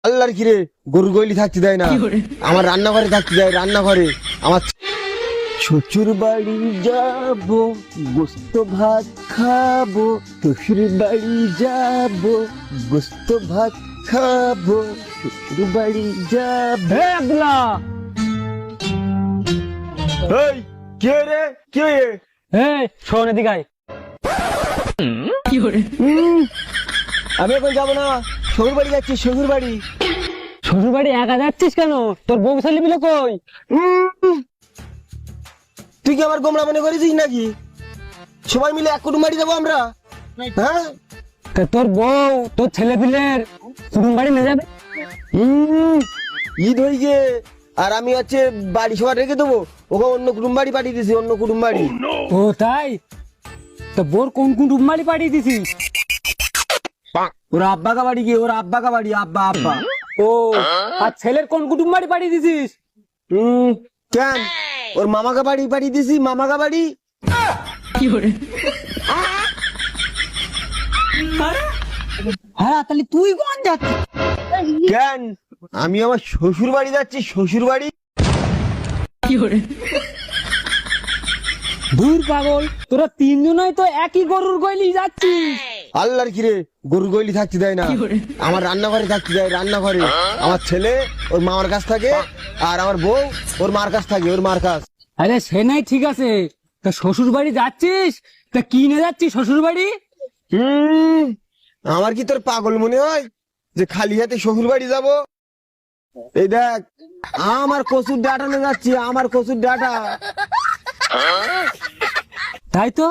আল্লাহর কিরে গরু গইলি থাকতে দেয় না, আমার রান্নাঘরে থাকতে দেয়, রান্নাঘরে। আমার শ্বশুর বাড়ি যাব, গোস্ত ভাত খাবো, শ্বশুর বাড়ি যাব, গোস্ত ভাত খাবো, শ্বশুর বাড়ি যাব। আব্দুল্লাহ, এই কে রে, কে? শোন এদিকে আয়। আমি এখন যাবো না, শ্বশুর বাড়ি যাচ্ছি, শ্বশুর বাড়ি। শ্বশুর বাড়ি একা যাচ্ছিস কেন? তোর বউ ছেলে মিলে কই? তুই কি আমার গোমরা মনে করেছিস নাকি? সবাই মিলে এক কুটুম বাড়ি যাবো আমরা, হ্যাঁ? তা তোর বউ তোর ছেলে পিলের কুটুম বাড়ি নিয়ে যাবে? ঈদ হয়ে গিয়ে আর আমি হচ্ছে বাড়ি সবার রেখে দেবো, ওকে অন্য কুটুম বাড়ি পাঠিয়ে দিছি, অন্য কুটুম বাড়ি। ও তাই? তা বোর কোন কুটুম বাড়ি পাঠিয়ে দিছিস? ওর আব্বা কা বাড়ি গিয়ে, ওর আব্বা কা বাড়ি, আব্বা আব্বা। ও, আর ছেলের কোন কুটুম বাড়ি পাঠিয়ে দিছিস? কেন? ওর মামাকে বাড়ি পাঠিয়ে দিছি, মামাকা বাড়ি। হ্যাঁ, তাহলে তুই কোন যাচ্ছিস? কেন? আমি আমার শ্বশুর বাড়ি যাচ্ছি, শ্বশুর বাড়ি। দূর পাগল, তোরা তিনজনই তো একই গরুর গইলি যাচ্ছিস। আল্লাহর কিরে গরু গইলি থাকতে দেয় না, আমার রান্নাঘরে থাকতে দেয়, রান্নাঘরে। আমার ছেলে ওর মামার কাছ থাকে, আর আমার বউ ওর মার কাছ থাকে, ওর মার কাছ। আরে সে নাই ঠিক আছে, তা শ্বশুর বাড়ি যাচ্ছিস, তা কি নিয়ে যাচ্ছিস শ্বশুর বাড়ি? আমার কি তোর পাগল মনে হয় যে খালি হাতে শ্বশুর বাড়ি যাব? এই দেখ, আমার কচুর ডাটা নিয়ে যাচ্ছি, আমার কচুর ডাটা। তাই তো,